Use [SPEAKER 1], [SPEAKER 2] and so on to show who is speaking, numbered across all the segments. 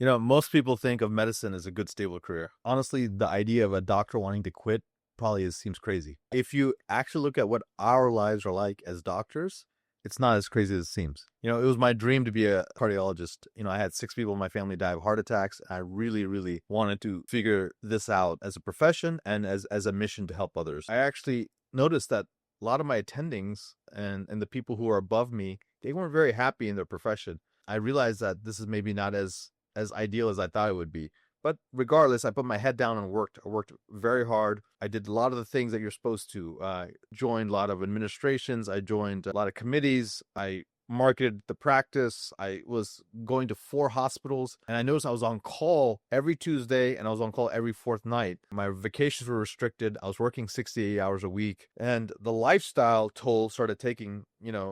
[SPEAKER 1] Most people think of medicine as a good, stable career. Honestly, the idea of a doctor wanting to quit seems crazy. If you actually look at what our lives are like as doctors, it's not as crazy as it seems. It was my dream to be a cardiologist. I had 6 people in my family die of heart attacks. I really, really wanted to figure this out as a profession and as a mission to help others. I actually noticed that a lot of my attendings and the people who are above me, they weren't very happy in their profession. I realized that this is maybe not as ideal as I thought it would be. But regardless, I put my head down and worked. I worked very hard. I did a lot of the things that you're supposed to. I joined a lot of administrations. I joined a lot of committees. I marketed the practice. I was going to 4 hospitals, and I noticed I was on call every Tuesday and I was on call every fourth night. My vacations were restricted. I was working 68 hours a week, and the lifestyle toll started taking,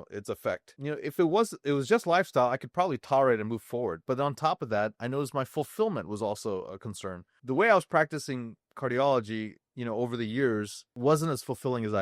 [SPEAKER 1] its effect. If it was just lifestyle, I could probably tolerate and move forward. But on top of that, I noticed my fulfillment was also a concern. The way I was practicing cardiology, over the years wasn't as fulfilling as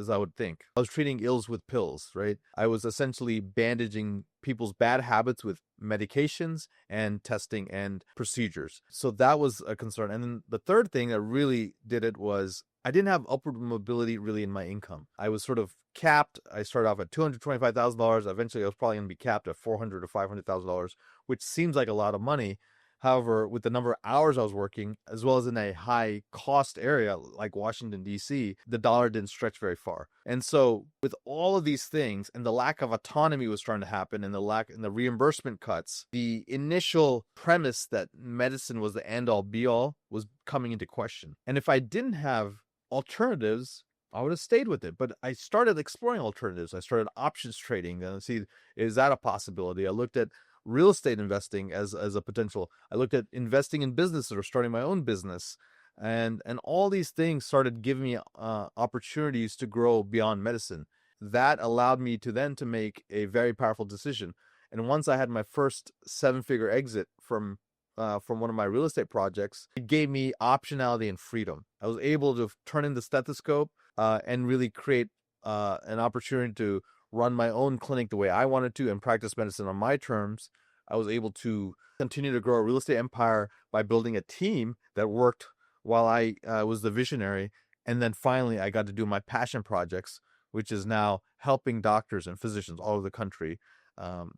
[SPEAKER 1] I would think. I was treating ills with pills, right? I was essentially bandaging people's bad habits with medications and testing and procedures. So that was a concern. And then the third thing that really did it was I didn't have upward mobility really in my income. I was sort of capped. I started off at $225,000. Eventually, I was probably going to be capped at $400,000 to $500,000, which seems like a lot of money. However, with the number of hours I was working, as well as in a high cost area like Washington, D.C., the dollar didn't stretch very far. And so with all of these things and the lack of autonomy was starting to happen and the reimbursement cuts, the initial premise that medicine was the end all be all was coming into question. And if I didn't have alternatives, I would have stayed with it. But I started exploring alternatives. I started options trading and see, is that a possibility? I looked at real estate investing as a potential. I looked at investing in businesses or starting my own business. And all these things started giving me opportunities to grow beyond medicine. That allowed me to make a very powerful decision. And once I had my first 7-figure exit from one of my real estate projects, it gave me optionality and freedom. I was able to turn in the stethoscope and really create an opportunity to run my own clinic the way I wanted to and practice medicine on my terms. I was able to continue to grow a real estate empire by building a team that worked while I was the visionary. And then finally, I got to do my passion projects, which is now helping doctors and physicians all over the country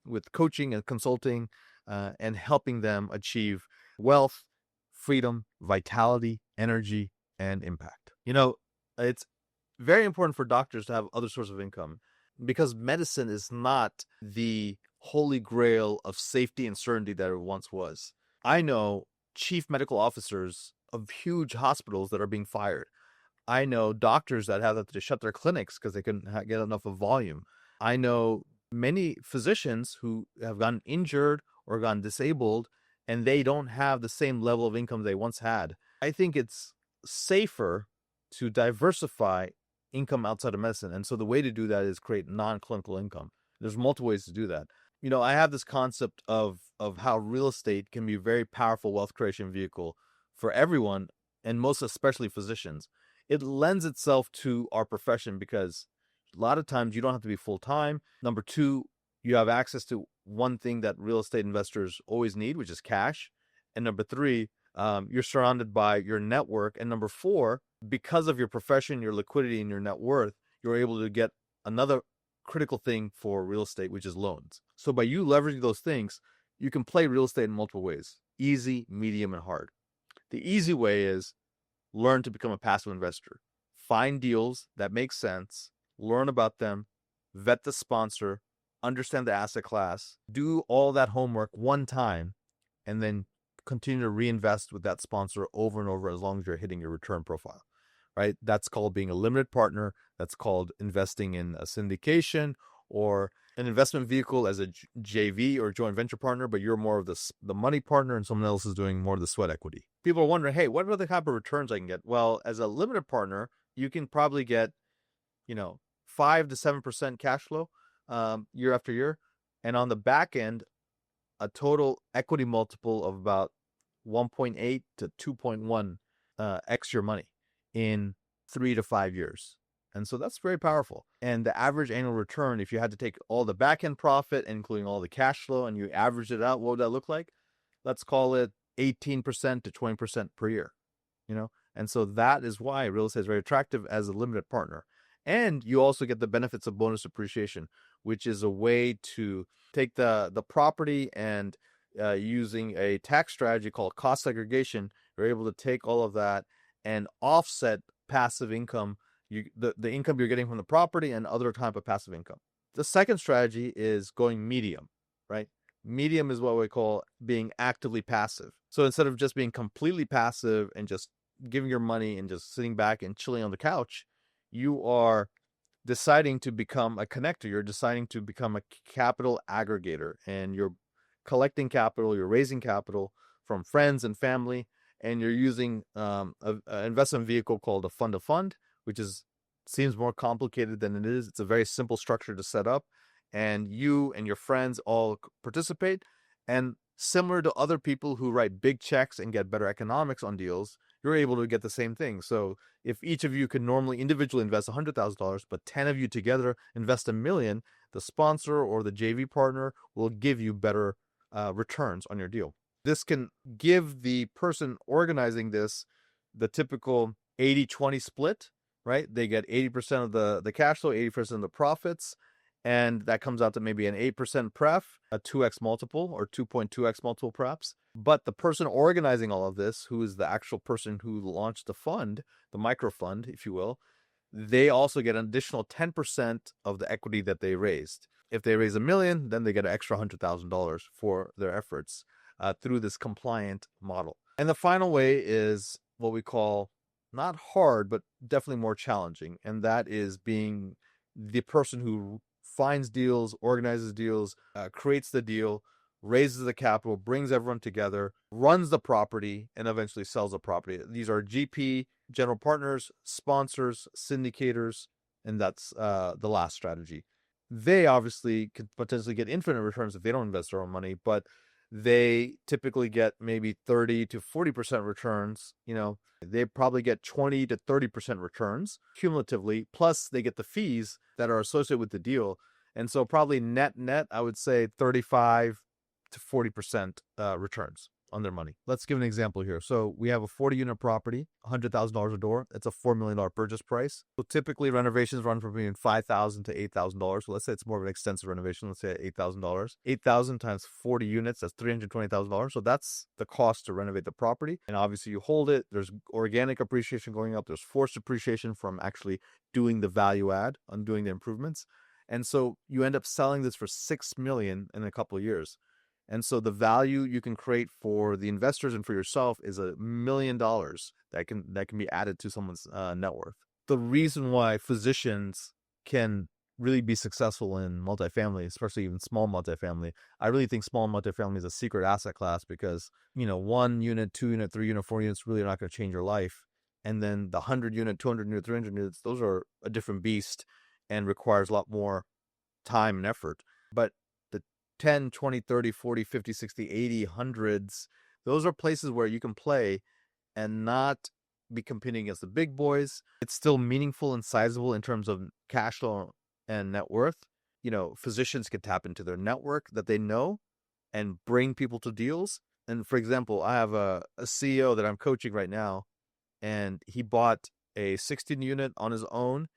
[SPEAKER 1] with coaching and consulting and helping them achieve wealth, freedom, vitality, energy, and impact. It's very important for doctors to have other sources of income because medicine is not the holy grail of safety and certainty that it once was. I know chief medical officers of huge hospitals that are being fired. I know doctors that have to shut their clinics because they couldn't get enough of volume. I know many physicians who have gotten injured or gotten disabled and they don't have the same level of income they once had. I think it's safer to diversify income outside of medicine. And so the way to do that is create non-clinical income. There's multiple ways to do that. I have this concept of how real estate can be a very powerful wealth creation vehicle for everyone, and most especially physicians. It lends itself to our profession because a lot of times you don't have to be full-time. Number two, you have access to one thing that real estate investors always need, which is cash. And number three, you're surrounded by your network. And number four, because of your profession, your liquidity, and your net worth, you're able to get another critical thing for real estate, which is loans. So by you leveraging those things, you can play real estate in multiple ways: easy, medium, and hard. The easy way is learn to become a passive investor. Find deals that make sense, learn about them, vet the sponsor, understand the asset class, do all that homework one time, and then continue to reinvest with that sponsor over and over as long as you're hitting your return profile, right? That's called being a limited partner. That's called investing in a syndication or an investment vehicle as a JV or joint venture partner, but you're more of the money partner and someone else is doing more of the sweat equity. People are wondering, hey, what are the type of returns I can get? Well, as a limited partner, you can probably get, 5 to 7% cash flow year after year. And on the back end, a total equity multiple of about 1.8 to 2.1 x your money in 3 to 5 years. And so that's very powerful. And the average annual return, if you had to take all the back end profit, including all the cash flow, and you average it out, what would that look like? let's call it 18% to 20% per year, you know? And so that is why real estate is very attractive as a limited partner. And you also get the benefits of bonus depreciation, which is a way to take the property and using a tax strategy called cost segregation, you're able to take all of that and offset passive income, the income you're getting from the property and other type of passive income. The second strategy is going medium, right? Medium is what we call being actively passive. So instead of just being completely passive and just giving your money and just sitting back and chilling on the couch, you are deciding to become a connector. You're deciding to become a capital aggregator, and you're collecting capital, you're raising capital from friends and family, and you're using an investment vehicle called a fund of fund, which seems more complicated than it is. It's a very simple structure to set up, and you and your friends all participate. And similar to other people who write big checks and get better economics on deals, you're able to get the same thing. So if each of you could normally individually invest $100,000, but 10 of you together invest $1 million, the sponsor or the JV partner will give you better returns on your deal. This can give the person organizing this the typical 80-20 split, right? They get 80% of the cash flow, 80% of the profits, and that comes out to maybe an 8% pref, a 2x multiple or 2.2x multiple perhaps. But the person organizing all of this, who is the actual person who launched the fund, the micro fund, if you will, they also get an additional 10% of the equity that they raised. If they raise $1 million, then they get an extra $100,000 for their efforts through this compliant model. And the final way is what we call not hard, but definitely more challenging. And that is being the person who finds deals, organizes deals, creates the deal, raises the capital, brings everyone together, runs the property, and eventually sells the property. These are GP, general partners, sponsors, syndicators, and that's the last strategy. They obviously could potentially get infinite returns if they don't invest their own money, but they typically get maybe 30 to 40% returns. They probably get 20 to 30% returns cumulatively, plus they get the fees that are associated with the deal. And so probably net, I would say 35 to 40% returns on their money. Let's give an example here. So we have a 40-unit property, $100,000 a door. That's a $4 million purchase price. So typically renovations run from between $5,000 to $8,000. So let's say it's more of an extensive renovation. Let's say $8,000. $8,000 times 40 units, that's $320,000. So that's the cost to renovate the property. And obviously you hold it. There's organic appreciation going up. There's forced appreciation from actually doing the value add on doing the improvements. And so you end up selling this for $6 million in a couple of years. And so the value you can create for the investors and for yourself is $1 million that can be added to someone's net worth. The reason why physicians can really be successful in multifamily, especially even small multifamily, I really think small multifamily is a secret asset class because, 1 unit, 2 unit, 3 unit, 4 units really are not going to change your life. And then the 100 unit, 200 unit, 300 units, those are a different beast and requires a lot more time and effort. But 10, 20, 30, 40, 50, 60, 80, hundreds, those are places where you can play and not be competing against the big boys. It's still meaningful and sizable in terms of cash flow and net worth. Physicians can tap into their network that they know and bring people to deals. And for example, I have a CEO that I'm coaching right now, and he bought a 16 unit on his own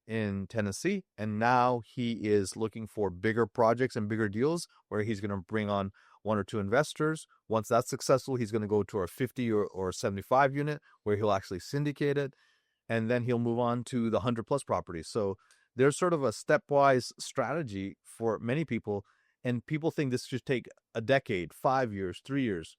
[SPEAKER 1] in Tennessee, and now he is looking for bigger projects and bigger deals where he's going to bring on 1 or 2 investors. Once that's successful, he's going to go to a 50 or 75 unit where he'll actually syndicate it, and then he'll move on to the 100 plus properties. So there's sort of a stepwise strategy for many people, and people think this should take a decade, 5 years, 3 years.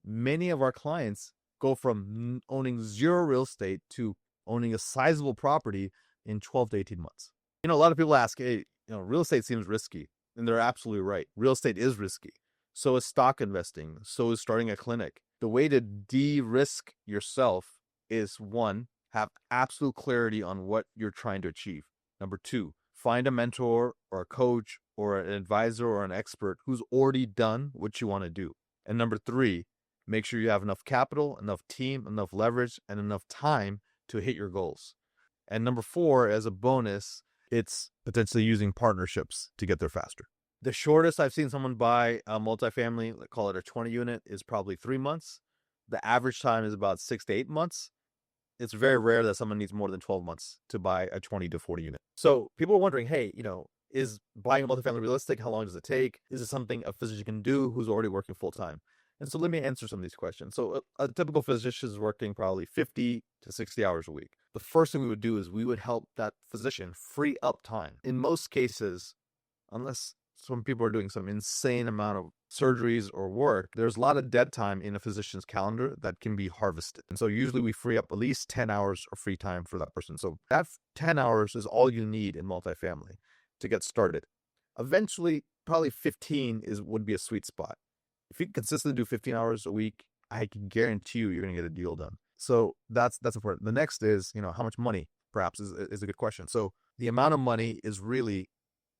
[SPEAKER 1] Many of our clients go from owning zero real estate to owning a sizable property in 12 to 18 months. A lot of people ask, hey, real estate seems risky. And they're absolutely right. Real estate is risky. So is stock investing. So is starting a clinic. The way to de-risk yourself is 1, have absolute clarity on what you're trying to achieve. Number 2, find a mentor or a coach or an advisor or an expert who's already done what you want to do. And number 3, make sure you have enough capital, enough team, enough leverage, and enough time to hit your goals. And number 4, as a bonus, it's potentially using partnerships to get there faster. The shortest I've seen someone buy a multifamily, call it a 20 unit, is probably 3 months. The average time is about 6 to 8 months. It's very rare that someone needs more than 12 months to buy a 20 to 40 unit. So people are wondering, hey, is buying a multifamily realistic? How long does it take? Is it something a physician can do who's already working full time? And so let me answer some of these questions. So a typical physician is working probably 50 to 60 hours a week. The first thing we would do is we would help that physician free up time. In most cases, unless some people are doing some insane amount of surgeries or work, there's a lot of dead time in a physician's calendar that can be harvested. And so usually we free up at least 10 hours of free time for that person. So that 10 hours is all you need in multifamily to get started. Eventually, probably 15 would be a sweet spot. If you consistently do 15 hours a week, I can guarantee you're going to get a deal done. So that's important. The next is, how much money perhaps is a good question. So the amount of money is really,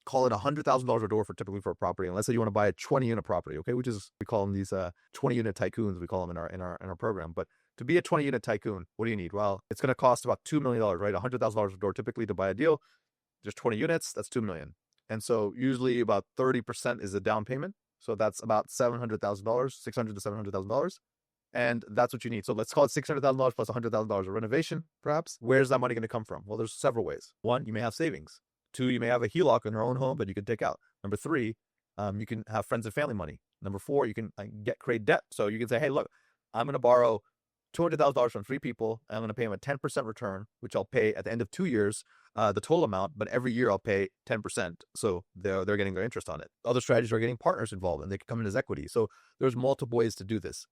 [SPEAKER 1] call it $100,000 a door typically for a property. And let's say you want to buy a 20 unit property, okay, which is, we call them these 20 unit tycoons. We call them in our program. But to be a 20 unit tycoon, what do you need? Well, it's going to cost about $2 million, right? $100,000 a door typically to buy a deal. There's 20 units, that's $2 million. And so usually about 30% is a down payment. So that's about $700,000, $600,000 to $700,000. And that's what you need. So let's call it $600,000 plus $100,000 of renovation, perhaps. Where's that money going to come from? Well, there's several ways. One, you may have savings. Two, you may have a HELOC in your own home, but you can take out. Number three, you can have friends and family money. Number four, you can create debt. So you can say, hey, look, I'm going to borrow $200,000 from three people, and I'm going to pay them a 10% return, which I'll pay at the end of 2 years, the total amount, but every year I'll pay 10%. So they're getting their interest on it. Other strategies are getting partners involved, and they can come in as equity. So there's multiple ways to do this.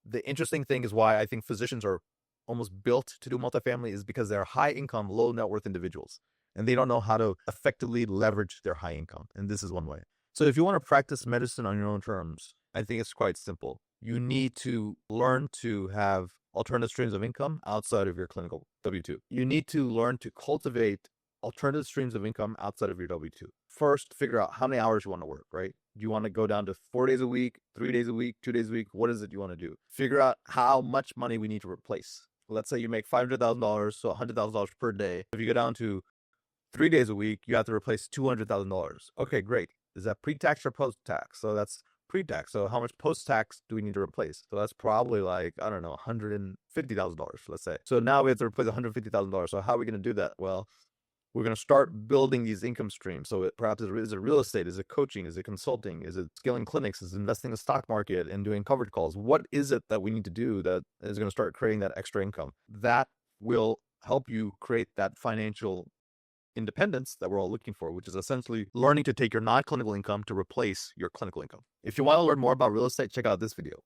[SPEAKER 1] The interesting thing is why I think physicians are almost built to do multifamily is because they're high income, low net worth individuals, and they don't know how to effectively leverage their high income. And this is one way. So if you want to practice medicine on your own terms, I think it's quite simple. You need to learn to have alternative streams of income outside of your clinical W-2. You need to learn to cultivate alternative streams of income outside of your W-2. First, figure out how many hours you want to work, right? Do you want to go down to 4 days a week, 3 days a week, 2 days a week? What is it you want to do? Figure out how much money we need to replace. Let's say you make $500,000, so $100,000 per day. If you go down to 3 days a week, you have to replace $200,000. Okay, great. Is that pre-tax or post-tax? So that's pre-tax. So how much post-tax do we need to replace? So that's probably like, I don't know, $150,000, let's say. So now we have to replace $150,000. So how are we going to do that? Well, we're going to start building these income streams. So perhaps is it real estate? Is it coaching? Is it consulting? Is it scaling clinics? Is it investing in the stock market and doing coverage calls? What is it that we need to do that is going to start creating that extra income? That will help you create that financial independence that we're all looking for, which is essentially learning to take your non-clinical income to replace your clinical income. If you want to learn more about real estate, check out this video.